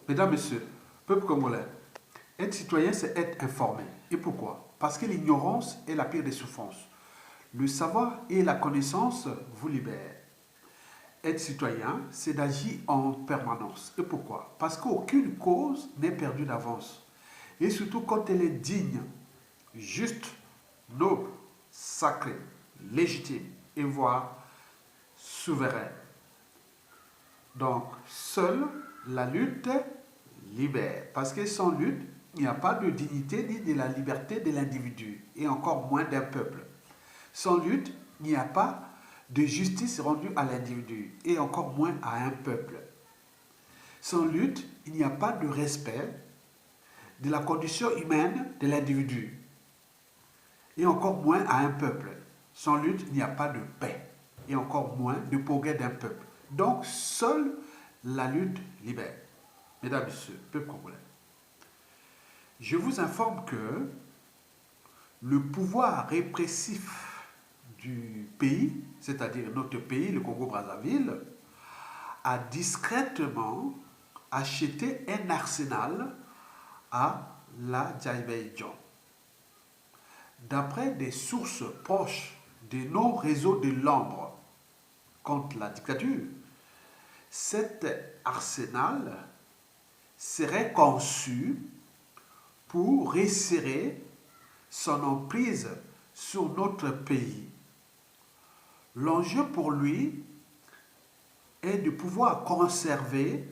Mesdames, Messieurs, peuple congolais, être citoyen, c'est être informé. Et pourquoi? Parce que l'ignorance est la pire des souffrances. Le savoir et la connaissance vous libèrent. Être citoyen, c'est d'agir en permanence. Et pourquoi? Parce qu'aucune cause n'est perdue d'avance. Et surtout quand elle est digne, juste, noble, sacrée, légitime et voire souveraine. Donc, seule la lutte libère. Parce que sans lutte, il n'y a pas de dignité ni de la liberté de l'individu, et encore moins d'un peuple. Sans lutte, il n'y a pas de justice rendue à l'individu, et encore moins à un peuple. Sans lutte, il n'y a pas de respect de la condition humaine de l'individu, et encore moins à un peuple. Sans lutte, il n'y a pas de paix, et encore moins de progrès d'un peuple. Donc, seule la lutte libère. Mesdames, Messieurs, peuple congolais, je vous informe que le pouvoir répressif du pays, c'est-à-dire notre pays, le Congo-Brazzaville, a discrètement acheté un arsenal à l'Azerbaïdjan. D'après des sources proches de nos réseaux de l'ombre contre la dictature, cet arsenal serait conçu pour resserrer son emprise sur notre pays. L'enjeu pour lui est de pouvoir conserver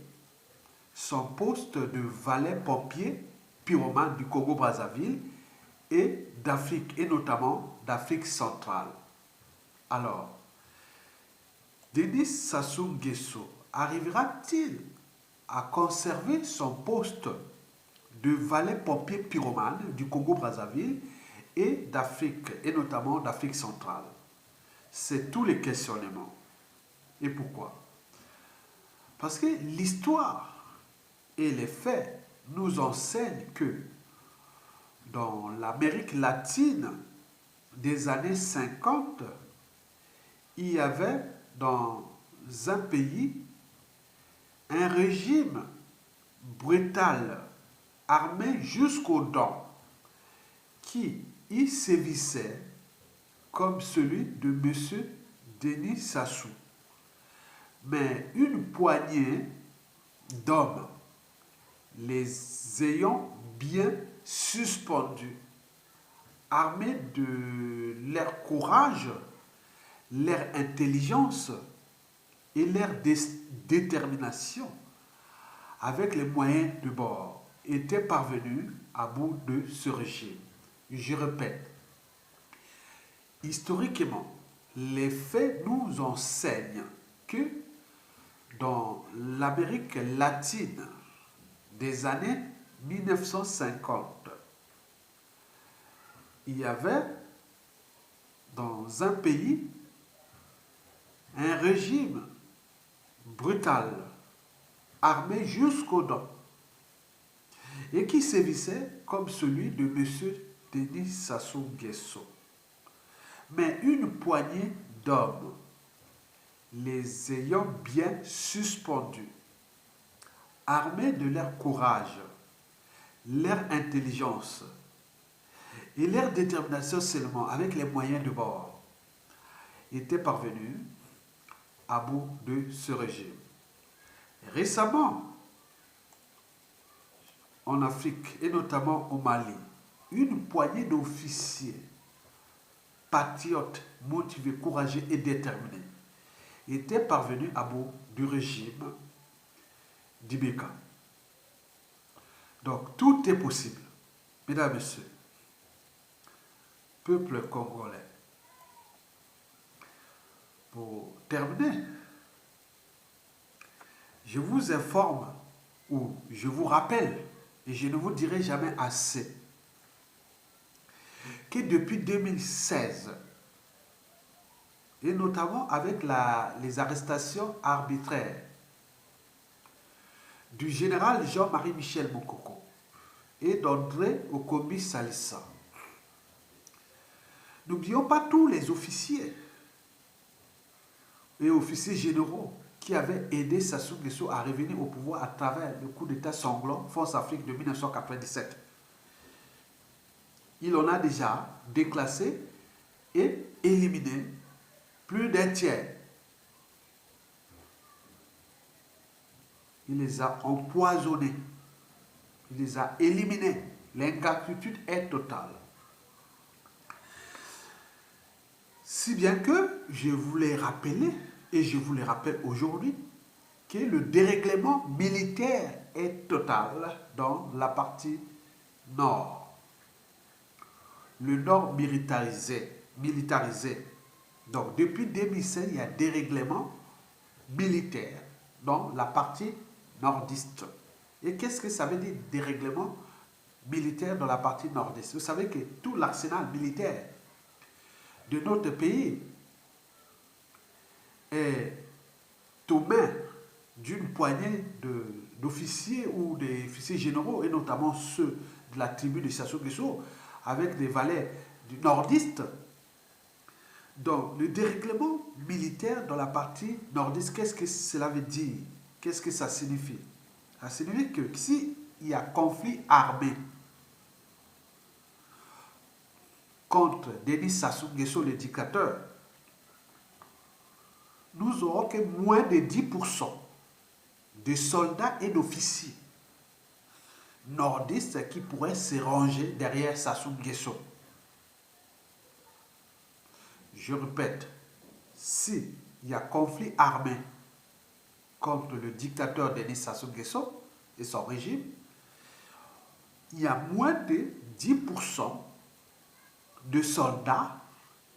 son poste de valet pompier pyromane du Congo-Brazzaville et d'Afrique, et notamment d'Afrique centrale. Alors, Denis Sassou Nguesso arrivera-t-il à conserver son poste de valet pompier pyromane du Congo-Brazzaville et d'Afrique, et notamment d'Afrique centrale? C'est tous les questionnements. Et pourquoi? Parce que l'histoire et les faits nous enseignent que dans l'Amérique latine des années 50, il y avait dans un pays un régime brutal, armé jusqu'aux dents, qui y sévissait comme celui de M. Denis Sassou. Mais une poignée d'hommes, les ayant bien suspendus, armés de leur courage, leur intelligence et leur détermination, avec les moyens de bord, étaient parvenus à bout de ce régime. Je répète, historiquement, les faits nous enseignent que dans l'Amérique latine des années 1950, il y avait dans un pays un régime brutal, armé jusqu'aux dents, et qui sévissait comme celui de M. Denis Sassou Nguesso. Mais une poignée d'hommes, les ayant bien suspendus, armés de leur courage, leur intelligence et leur détermination seulement, avec les moyens de bord, étaient parvenus à bout de ce régime. Récemment, en Afrique et notamment au Mali, une poignée d'officiers patriotes, motivés, courageux et déterminés étaient parvenus à bout du régime d'Ibeka. Donc tout est possible. Mesdames et Messieurs, peuple congolais, pour terminer, je vous informe ou je vous rappelle, et je ne vous dirai jamais assez, que depuis 2016, et notamment avec les arrestations arbitraires du général Jean-Marie Michel Mokoko et d'André Okomi Salissa, n'oublions pas tous les officiers et officiers généraux qui avait aidé Sassou Nguesso à revenir au pouvoir à travers le coup d'État sanglant Force Afrique de 1997. Il en a déjà déclassé et éliminé plus d'un tiers. Il les a empoisonnés. Il les a éliminés. L'ingratitude est totale. Si bien que je voulais rappeler, et je vous le rappelle aujourd'hui, que le dérèglement militaire est total dans la partie nord. Le nord militarisé. Donc depuis 2016, il y a dérèglement militaire dans la partie nordiste. Et qu'est-ce que ça veut dire dérèglement militaire dans la partie nordiste? Vous savez que tout l'arsenal militaire de notre pays est aux mains d'une poignée d'officiers ou des officiers généraux, et notamment ceux de la tribu de Sassou Nguesso, avec des valets du nordiste. Donc, le dérèglement militaire dans la partie nordiste, qu'est-ce que cela veut dire? Qu'est-ce que ça signifie? Ça signifie que s'il y a conflit armé contre Denis Sassou Nguesso, le dictateur, nous aurons que moins de 10% de soldats et d'officiers nordistes qui pourraient se ranger derrière Sassou Nguesso. Je répète, s'il y a conflit armé contre le dictateur Denis Sassou Nguesso et son régime, il y a moins de 10% de soldats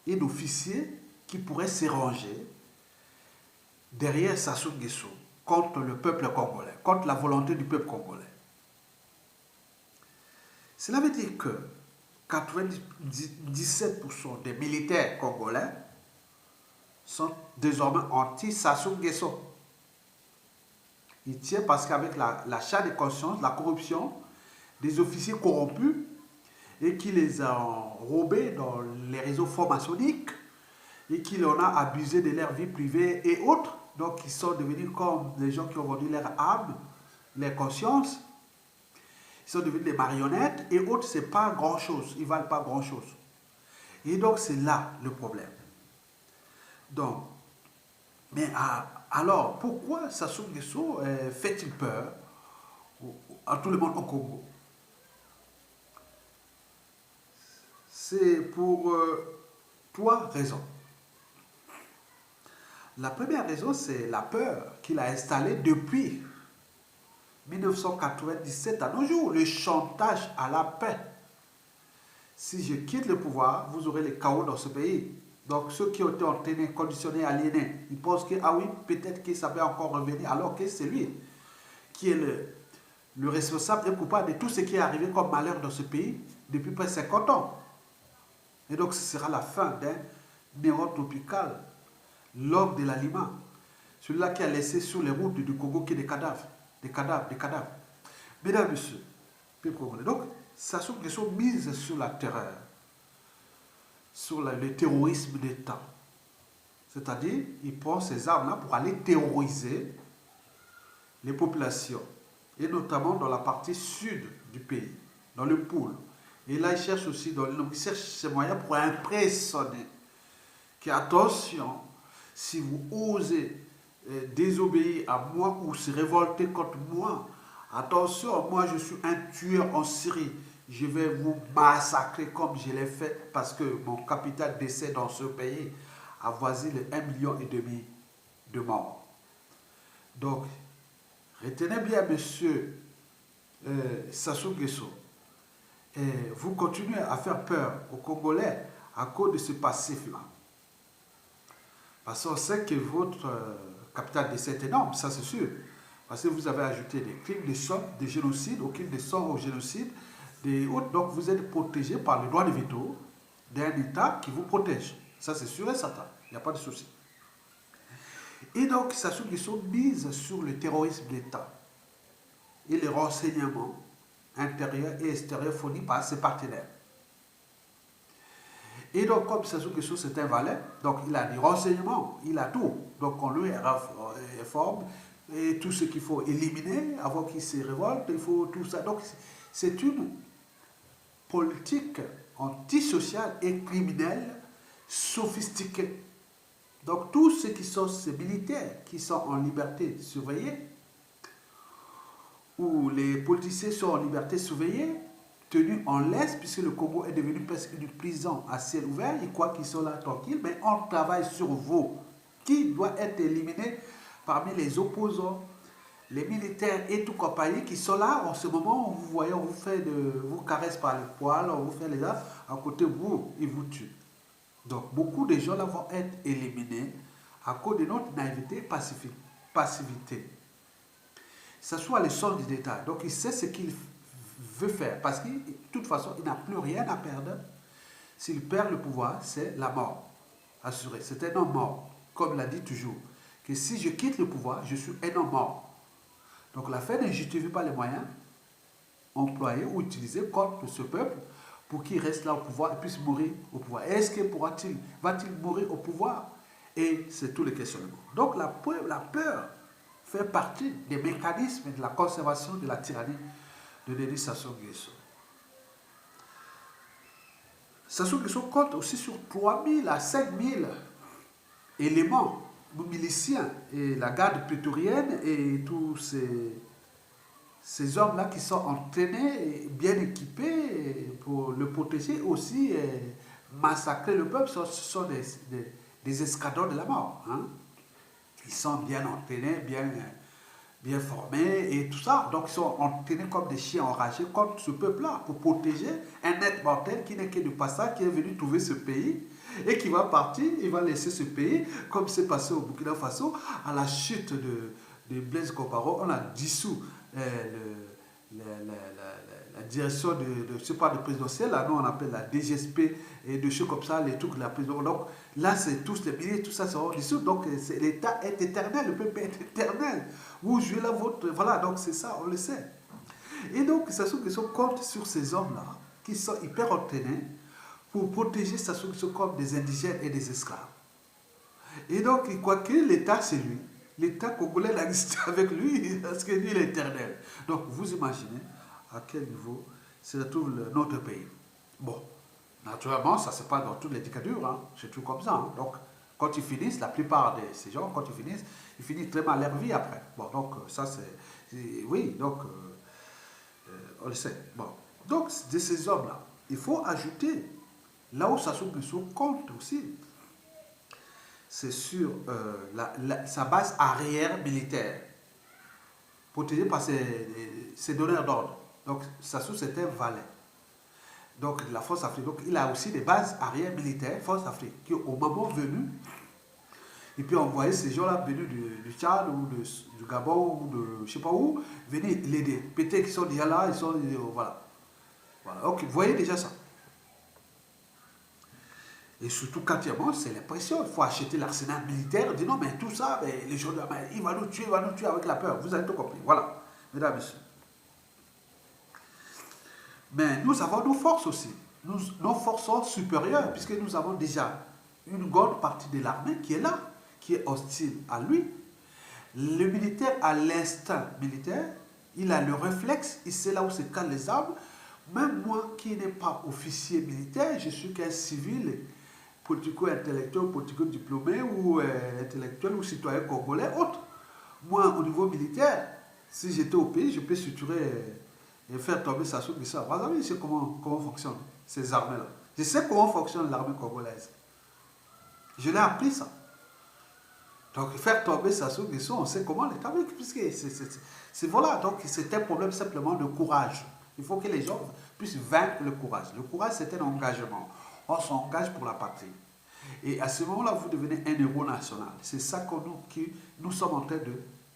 et d'officiers qui pourraient se ranger derrière Sassou Nguesso contre le peuple congolais, contre la volonté du peuple congolais. Cela veut dire que 97% des militaires congolais sont désormais anti-Sassou Nguesso. Il tient parce qu'avec l'achat de conscience, la corruption, des officiers corrompus et qui les ont robés dans les réseaux francs-maçonniques et qui en a abusé de leur vie privée et autres, donc ils sont devenus comme des gens qui ont vendu leur âme, leur conscience. Ils sont devenus des marionnettes et autres, c'est pas grand-chose, ils ne valent pas grand-chose. Et donc c'est là le problème. Donc, mais alors, pourquoi Sassou Nguesso fait-il peur à tout le monde au Congo? C'est pour trois raisons. La première raison, c'est la peur qu'il a installée depuis 1997 à nos jours, le chantage à la paix. Si je quitte le pouvoir, vous aurez les chaos dans ce pays. Donc ceux qui ont été entraînés, conditionnés, aliénés, ils pensent que, ah oui, peut-être qu'il savait encore revenir, alors que c'est lui qui est le responsable et coupable de tout ce qui est arrivé comme malheur dans ce pays depuis près de 50 ans. Et donc ce sera la fin d'un néo-tropical, l'homme de la Lima, celui-là qui a laissé sur les routes du Congo des cadavres, des cadavres. Mesdames et messieurs, donc Sassou Nguesso mise sur la terreur, sur le terrorisme d'État. C'est-à-dire, il prend ces armes-là pour aller terroriser les populations, et notamment dans la partie sud du pays, dans le pôle. Et là, il cherche aussi, il cherche ces moyens pour impressionner. Que attention, si vous osez désobéir à moi ou se révolter contre moi, attention, moi je suis un tueur en série. Je vais vous massacrer comme je l'ai fait parce que mon capital décès dans ce pays avoisine les 1,5 million de morts. Donc, retenez bien, monsieur Sassou Nguesso, vous continuez à faire peur aux Congolais à cause de ce passif-là. Parce qu'on sait que votre capital décès est énorme, ça c'est sûr. Parce que vous avez ajouté des crimes de sang, des génocides, au crime de sang, au génocide, des autres. Donc vous êtes protégé par le droit de veto d'un État qui vous protège. Ça c'est sûr et certain, il n'y a pas de souci. Et donc Sassou Nguesso mise sur le terrorisme d'État et les renseignements intérieurs et extérieurs fournis par ses partenaires. Et donc, comme Sassou Nguesso c'est un valet, donc il a des renseignements, il a tout. Donc on lui informe et tout ce qu'il faut éliminer avant qu'il se révolte, il faut tout ça. Donc c'est une politique antisociale et criminelle sophistiquée. Donc tous ceux qui sont ces militaires qui sont en liberté surveillée, ou les politiciens sont en liberté surveillée, tenus en laisse, puisque le Congo est devenu presque une prison à ciel ouvert, ils croient qu'ils sont là tranquilles, mais on travaille sur vous. Qui doit être éliminé parmi les opposants, les militaires et tout compagnie qui sont là en ce moment, vous voyez, on vous caresse par les poils, on vous fait les là, à côté de vous, ils vous tuent. Donc beaucoup de gens là vont être éliminés à cause de notre naïveté, passivité. Ça soit le sol de l'État. Donc il sait ce qu'il veut faire. Parce que de toute façon, il n'a plus rien à perdre. S'il perd le pouvoir, c'est la mort. Assuré. C'est un homme mort. Comme l'a dit toujours. Que si je quitte le pouvoir, je suis un homme mort. Donc la fin ne justifie pas les moyens employés ou utilisés contre ce peuple pour qu'il reste là au pouvoir et puisse mourir au pouvoir. Est-ce que va-t-il mourir au pouvoir? Et c'est tout le questionnement. Donc la peur fait partie des mécanismes de la conservation de la tyrannie de Denis Sassou Nguesso. Sassou Nguesso compte aussi sur 3000 à 5000 éléments miliciens et la garde prétorienne et tous ces hommes-là qui sont entraînés et bien équipés pour le protéger aussi et massacrer le peuple. Ce sont des escadrons de la mort. Hein. Ils sont bien entraînés, bien formés et tout ça. Donc ils sont entraînés comme des chiens enragés contre ce peuple-là pour protéger un être mortel qui n'est que de passage, qui est venu trouver ce pays et qui va partir, il va laisser ce pays, comme c'est passé au Burkina Faso, à la chute de Blaise Compaoré, on a dissous la direction je sais pas, de présidentielle, là, nous on appelle la DGSP et des choses comme ça, les trucs de la présidence. Donc là, c'est tous les milliers, tout ça sera dissous. Donc l'État est éternel, le peuple est éternel. Vous jouez la vôtre, voilà, donc c'est ça, on le sait. Et donc, Sassou Nguesso compte sur ces hommes-là, qui sont hyper entraînés, pour protéger Sassou Nguesso comme des indigènes et des esclaves. Et donc, quoi que l'État, c'est lui. L'État congolais existe avec lui, parce que lui, il est éternel. Donc, vous imaginez à quel niveau se trouve notre pays. Bon, naturellement, ça ne se passe dans toutes les dictatures, hein. C'est tout comme ça. Hein. Donc, quand ils finissent, la plupart de ces gens, quand ils finissent très mal leur vie après. Bon, donc, ça, c'est oui, donc, on le sait. Bon, donc, de ces hommes-là, il faut ajouter, là où Sassou Nguesso compte aussi, c'est sur sa base arrière militaire, protégée par ses donneurs d'ordre. Donc, Sassou, c'était un valet. Donc, la Force Afrique. Donc, il a aussi des bases arrière militaires, Force Afrique, qui, au moment venu, et puis envoyer ces gens-là venus du Tchad ou du Gabon ou de je ne sais pas où, venir l'aider. Peut-être qu'ils sont déjà là, ils sont. Voilà. Voilà. Donc, vous voyez déjà ça. Et surtout, quand il y a c'est l'impression. Il faut acheter l'arsenal militaire. On dit non, mais tout ça, mais les gens, il va nous tuer avec la peur. Vous avez tout compris. Voilà, mesdames et messieurs. Mais nous avons nos forces aussi. Nos forces sont supérieures, puisque nous avons déjà une grande partie de l'armée qui est là, qui est hostile à lui. Le militaire a l'instinct militaire, il a le réflexe, il sait là où se calent les armes. Même moi qui n'ai pas officier militaire, je suis qu'un civil, politico-intellectuel, politico-diplômé ou intellectuel ou citoyen congolais, autre. Moi, au niveau militaire, si j'étais au pays, je peux suturer et faire tomber Sassou Nguesso. Vous savez, je sais comment fonctionnent ces armées-là. Je sais comment fonctionne l'armée congolaise. Je l'ai appris ça. Donc, faire tomber Sassou Nguesso, on sait comment l'établir, puisque c'est voilà. Donc, c'est un problème simplement de courage. Il faut que les gens puissent vaincre le courage. Le courage, c'est un engagement. On s'engage pour la patrie. Et à ce moment-là, vous devenez un héros national. C'est ça que nous sommes en train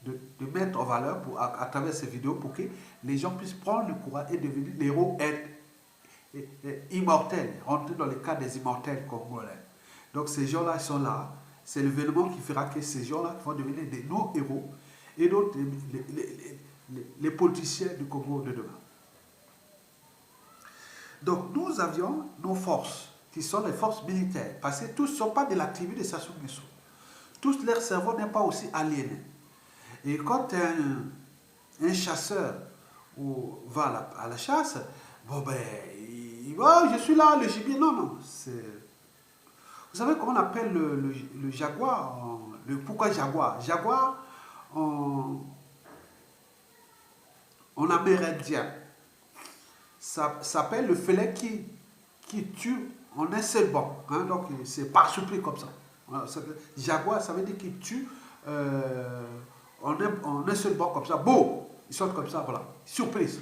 de mettre en valeur à travers ces vidéos pour que les gens puissent prendre le courage et devenir les héros immortels, rentrer dans le cadre des immortels congolais. Donc ces gens-là sont là. C'est l'événement qui fera que ces gens-là vont devenir nos héros et d'autres, les politiciens du Congo de demain. Donc nous avions nos forces qui sont les forces militaires, parce que tous ne sont pas de la tribu de Sassou Nguesso. Tous leur cerveau n'est pas aussi aliéné. Et quand un chasseur va à la chasse, bon ben, je suis là, le gibier, non, non. Vous savez comment on appelle le jaguar, pourquoi jaguar? Jaguar, en amérindien, ça s'appelle le félin qui tue en un seul bond. Hein, donc c'est pas surpris comme ça. Jaguar, ça veut dire qu'il tue en un seul bond comme ça. Beau, ils sortent comme ça, voilà. Surprise.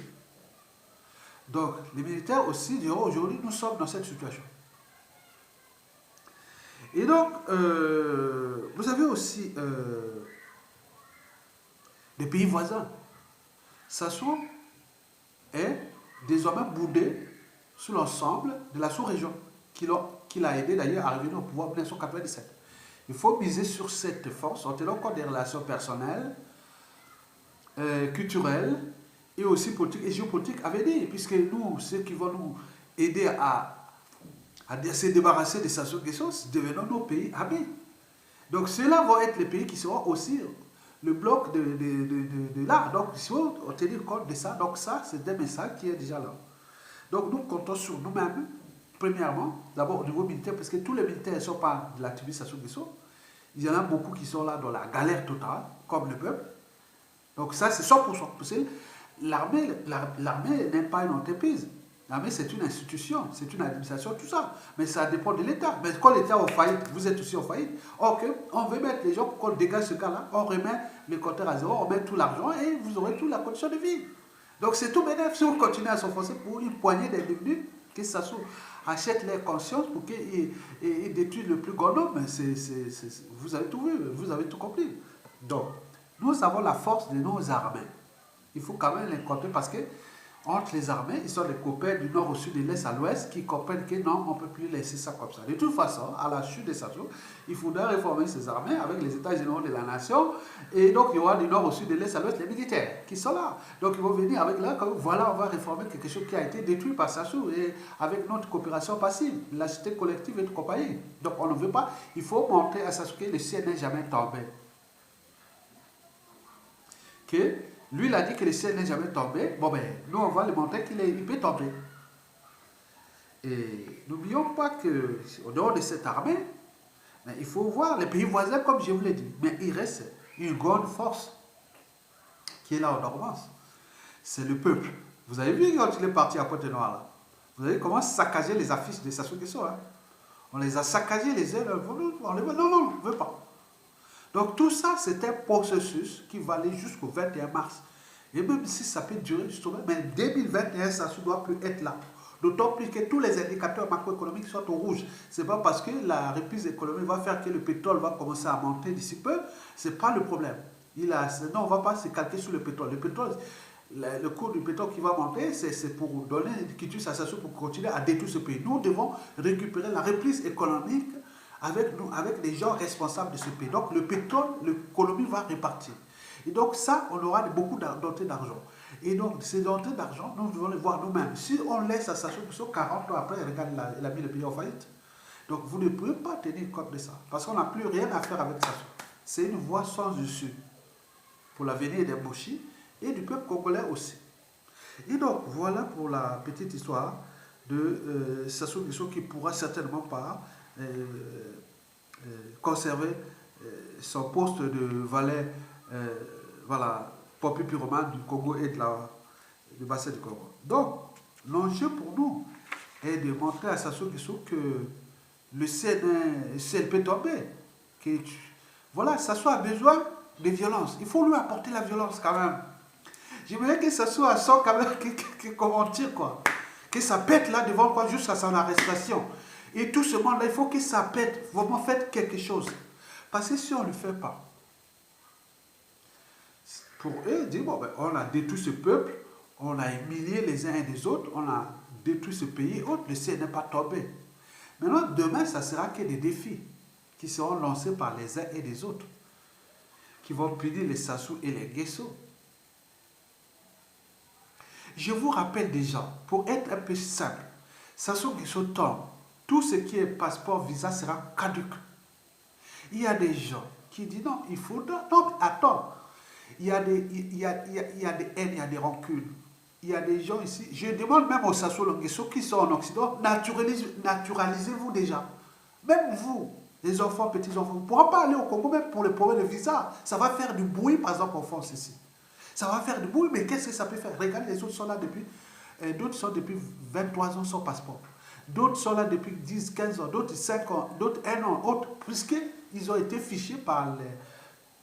Donc les militaires aussi diront aujourd'hui, nous sommes dans cette situation. Et donc, vous avez aussi des pays voisins. Sassou est désormais boudé sous l'ensemble de la sous-région, qui l'a aidé d'ailleurs à revenir au pouvoir en 1997. Il faut miser sur cette force en tenant compte des relations personnelles, culturelles et aussi politiques et géopolitiques à venir, puisque nous, ceux qui vont nous aider à se débarrasser de Sassou Nguesso, devenons nos pays amis. Donc ceux-là vont être les pays qui seront aussi le bloc de l'art. Donc il faut tenir compte de ça. Donc ça, c'est un message qui est déjà là. Donc nous comptons sur nous-mêmes, premièrement, d'abord au niveau militaire, parce que tous les militaires ne sont pas de la tribu Sassou Nguesso. Il y en a beaucoup qui sont là dans la galère totale, comme le peuple. Donc ça, c'est 100%. Parce que l'armée n'est pas une entreprise. L'armée, c'est une institution, c'est une administration, tout ça. Mais ça dépend de l'État. Mais quand l'État est en faillite, vous êtes aussi en faillite. Ok, on veut mettre les gens, pour qu'on dégage ce cas-là, on remet les compteurs à zéro, on met tout l'argent et vous aurez toute la condition de vie. Donc c'est tout bénéfice si vous continuez à s'enfoncer pour une poignée d'individus que Sassou achète leur conscience pour qu'ils détruisent le plus grand nombre. Vous avez tout vu, vous avez tout compris. Donc, nous avons la force de nos armées. Il faut quand même les compter parce que entre les armées, ils sont les copains du nord au sud, de l'est à l'ouest, qui comprennent que non, on ne peut plus laisser ça comme ça. De toute façon, à la chute de Sassou, il faudra réformer ces armées avec les États généraux de la nation. Et donc, il y aura du nord au sud, de l'est à l'ouest, les militaires qui sont là. Donc, ils vont venir avec là, comme voilà, on va réformer quelque chose qui a été détruit par Sassou et avec notre coopération passive, la cité collective et tout compagnie. Donc, on ne veut pas. Il faut montrer à Sassou que le ciel n'est jamais tombé. Que lui, il a dit que le ciel n'est jamais tombé. Bon, ben, nous, on va lui montrer qu'il peut tomber. Et n'oublions pas qu'au dehors de cette armée, il faut voir les pays voisins, comme je vous l'ai dit. Mais il reste une grande force qui est là en dormance. C'est le peuple. Vous avez vu quand il est parti à Pointe-Noire, là. Vous avez comment saccager les affiches de Sassou Nguesso. Hein? On les a saccagées, les ailes. On les veut. Non, non, on ne veut pas. Donc tout ça, c'est un processus qui va aller jusqu'au 21 mars. Et même si ça peut durer justement, mais 2021, ça doit plus être là. D'autant plus que tous les indicateurs macroéconomiques sont au rouge. Ce n'est pas parce que la reprise économique va faire que le pétrole va commencer à monter d'ici peu. Ce n'est pas le problème. Non, on ne va pas se calquer sur le pétrole. Le pétrole, le cours du pétrole qui va monter, c'est pour donner une quitus à Sassou pour continuer à détruire ce pays. Nous devons récupérer la reprise économique avec les gens responsables de ce pays. Donc le pétrole, l'économie va repartir. Et donc ça, on aura beaucoup d'entrées d'argent. Et donc ces entrées d'argent, nous devons les voir nous-mêmes. Si on laisse à Sassou Nguesso 40 ans après, regarde, il a mis le pays en faillite. Donc vous ne pouvez pas tenir compte de ça. Parce qu'on n'a plus rien à faire avec Sassou. C'est une voie sans issue pour l'avenir des Moshi et du peuple congolais aussi. Et donc voilà pour la petite histoire de Sassou Nguesso qui ne pourra certainement pas conserver son poste de valet, voilà, Popi Pyromane du Congo et du bassin du Congo. Donc, l'enjeu pour nous est de montrer à Sassou Nguesso que le ciel peut tomber. Voilà, Sassou a besoin de violence. Il faut lui apporter la violence quand même. J'aimerais que Sassou a sent quand même comment dire quoi. Que ça pète là devant quoi jusqu'à son arrestation. Et tout ce monde-là, il faut que ça pète. Vraiment, faites quelque chose. Parce que si on ne le fait pas, pour eux, dire, bon, ben, on a détruit ce peuple, on a humilié les uns et les autres, on a détruit ce pays, autre, le ciel n'est pas tombé. Maintenant, demain, ça sera que des défis qui seront lancés par les uns et les autres, qui vont punir les Sassou et les Nguesso. Je vous rappelle déjà, pour être un peu simple, Sassou Nguesso tombe tout ce qui est passeport, visa sera caduc. Il y a des gens qui disent non, il faudra. Donc, attends. Il y a des haines, il y a des rancunes. Il y a des gens ici. Je demande même aux Sassou ceux qui sont en Occident, naturalisez-vous déjà. Même vous, les enfants, petits-enfants, vous ne pourrez pas aller au Congo même pour le problème de visa. Ça va faire du bruit, par exemple, en France ici. Ça va faire du bruit, mais qu'est-ce que ça peut faire? Regardez, les autres sont là depuis. D'autres sont depuis 23 ans sans passeport. D'autres sont là depuis 10, 15 ans, d'autres 5 ans, d'autres 1 an, d'autres, puisqu'ils ont été fichés par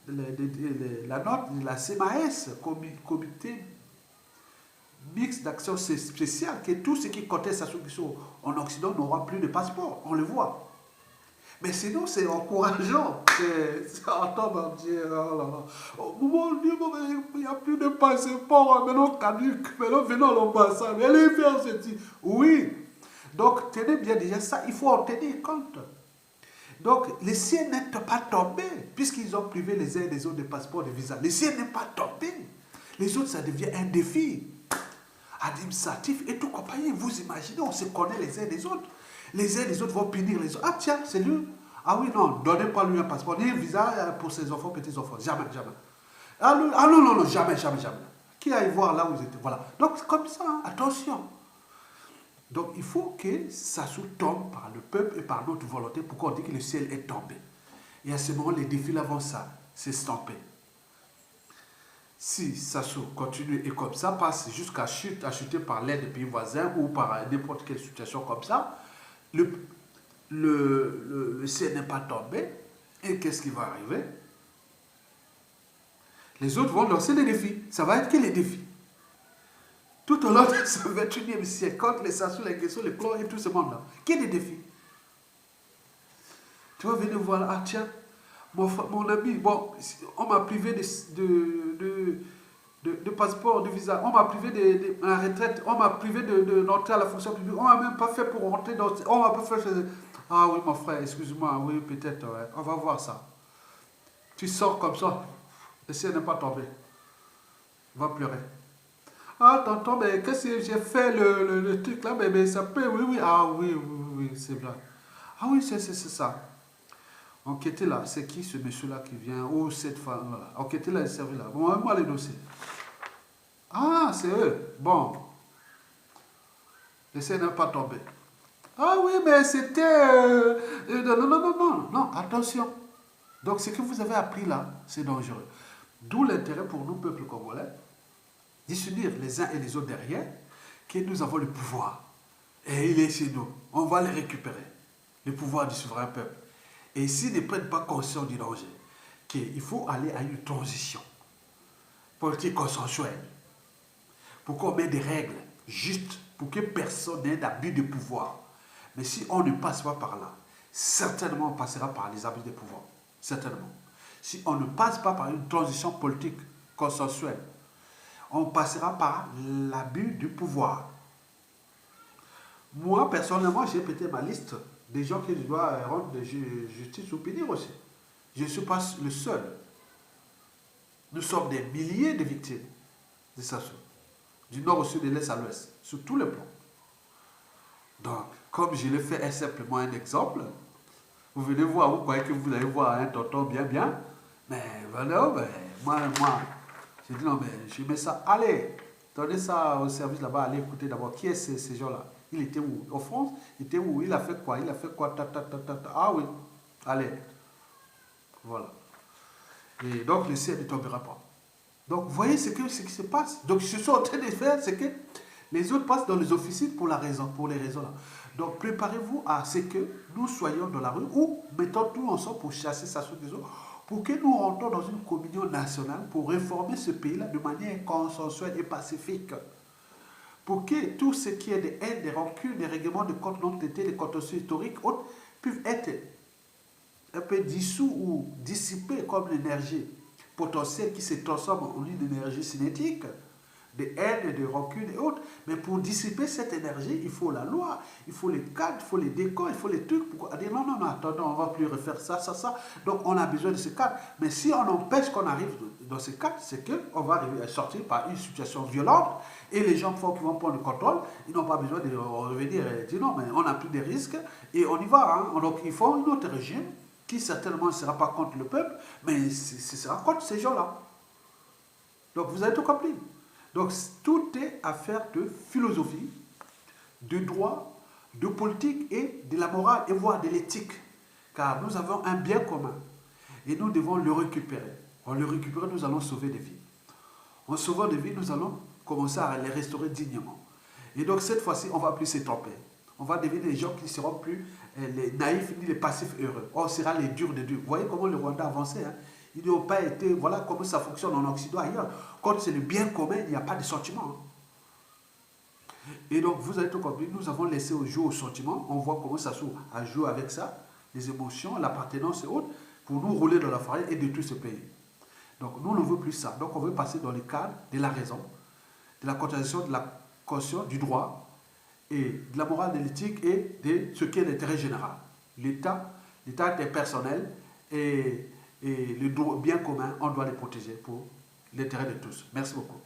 la note de la CMAS, comité mixte d'action spéciale, que tous ceux qui contestent à ceux qui sont en Occident n'auront plus de passeport. On le voit. Mais sinon, c'est encourageant. C'est attends, mon Dieu, oh là là. Oh, mon Dieu, il n'y a plus de passeport, maintenant caduc, maintenant venons à l'ambassade, allez faire ceci. Oui. Donc, tenez bien déjà ça, il faut en tenir compte. Donc, les siens n'est pas tombé, puisqu'ils ont privé les uns et les autres de passeports, de visa. Les siens n'est pas tombé. Les autres, ça devient un défi administratif et tout compagnie. Vous imaginez, on se connaît les uns et les autres. Les uns et les autres vont punir les autres. Ah tiens, c'est lui. Ah oui, non, donnez pas lui un passeport, ni un visa pour ses enfants, petits-enfants. Jamais, jamais. Ah non, non, non, jamais, jamais, jamais. Qui aille voir là où vous êtes. Voilà. Donc, comme ça, hein, attention. Donc, il faut que ça tombe par le peuple et par notre volonté pour qu'on dise que le ciel est tombé. Et à ce moment, les défis là vont s'estomper. Si ça continue et comme ça passe jusqu'à chuter par l'aide des pays voisins ou par n'importe quelle situation comme ça, le ciel n'est pas tombé. Et qu'est-ce qui va arriver? Les autres vont lancer des défis. Ça va être que les défis. Tout au long de ce 21e siècle, contre les Sassou, les Guesso, les Clons et tout ce monde-là. Qu'il y ait des défis. Tu vas venir voir, ah tiens, mon ami, bon, on m'a privé de passeport, de visa, on m'a privé de la retraite, on m'a privé d'entrer à la fonction publique, on m'a même pas fait pour rentrer dans... On m'a pas fait... Ah oui, mon frère, excuse-moi, oui, peut-être, ouais, on va voir ça. Tu sors comme ça, le ciel n'est pas tombé. Il va pleurer. Ah, tonton, mais qu'est-ce que j'ai fait le truc là? Mais ça peut, oui, oui, ah oui, oui, oui, c'est bien. Ah oui, c'est ça. Enquêtez là, c'est qui ce monsieur-là qui vient? Ou cette femme-là? Enquêtez là, il servi là. Bon, moi les dossiers. Ah, c'est eux. Bon. L'essai n'est pas tombé. Ah oui, mais c'était... non, non, non, non, non, attention. Donc, ce que vous avez appris là, c'est dangereux. D'où l'intérêt pour nous, peuple congolais, d'y s'unir les uns et les autres derrière, que nous avons le pouvoir. Et il est chez nous. On va le récupérer. Le pouvoir du souverain peuple. Et s'ils ne prennent pas conscience du danger, qu'il faut aller à une transition politique consensuelle, pour qu'on mette des règles justes, pour que personne n'ait d'abus de pouvoir. Mais si on ne passe pas par là, certainement on passera par les abus de pouvoir. Certainement. Si on ne passe pas par une transition politique consensuelle, on passera par l'abus du pouvoir. Moi, personnellement, j'ai pété ma liste des gens que je dois rendre de justice ou punir aussi. Je ne suis pas le seul. Nous sommes des milliers de victimes de Sassou. Du nord au sud, de l'est à l'ouest, sur tous les plans. Donc, comme je l'ai fait simplement un exemple, vous venez voir, vous croyez que vous allez voir un tonton bien, mais voilà, moi, j'ai dit non, mais je mets ça, allez, donnez ça au service là-bas, allez écouter d'abord, qui est ces gens-là? Il était où? En France? Il était où? Il a fait quoi? Ah oui, allez, voilà. Et donc, le ciel ne tombera pas. Donc, vous voyez ce qui se passe. Donc, ce que je suis en train de faire, c'est que les autres passent dans les officines pour les raisons là. Donc, préparez-vous à ce que nous soyons dans la rue ou mettons tout ensemble pour chasser Sassou Nguesso, pour que nous rentrons dans une communion nationale pour réformer ce pays-là de manière consensuelle et pacifique. Pour que tout ce qui est des haines, des rancunes, des règlements de compte non traités, des contentieux historiques, autres, puissent être un peu dissous ou dissipés comme l'énergie potentielle qui se transforme en une énergie cinétique, des haines, des rancunes et autres. Mais pour dissiper cette énergie, il faut la loi, il faut les cadres, il faut les décors, il faut les trucs pour dire non, attendons, on ne va plus refaire ça. Donc on a besoin de ce cadre. Mais si on empêche qu'on arrive dans ce cas, c'est qu'on va arriver à sortir par une situation violente et les gens qui vont prendre le contrôle, ils n'ont pas besoin de revenir et dire non, mais on a pris des risques et on y va. Hein. Donc il faut un autre régime qui certainement ne sera pas contre le peuple, mais ce sera contre ces gens-là. Donc vous avez tout compris. Donc tout est affaire de philosophie, de droit, de politique et de la morale et voire de l'éthique. Car nous avons un bien commun et nous devons le récupérer. En le récupérant, nous allons sauver des vies. En sauvant des vies, nous allons commencer à les restaurer dignement. Et donc cette fois-ci, on ne va plus se tromper. On va devenir des gens qui ne seront plus les naïfs ni les passifs heureux. On sera les durs des durs. Vous voyez comment le Rwanda a avancé, hein? Ils n'ont pas été... Voilà comment ça fonctionne en Occident ailleurs. Quand c'est le bien commun, il n'y a pas de sentiment. Hein. Et donc, vous avez tout compris, nous avons laissé jouer au sentiment. On voit comment ça s'ouvre à jouer avec ça, les émotions, l'appartenance et autres, pour nous rouler dans la farine et détruire ce pays. Donc, nous ne voulons plus ça. Donc, on veut passer dans le cadre de la raison, de la contradiction, de la conscience, du droit, et de la morale, de l'éthique et de ce qu'est l'intérêt général. L'État est personnel et le bien commun, on doit les protéger pour l'intérêt de tous. Merci beaucoup.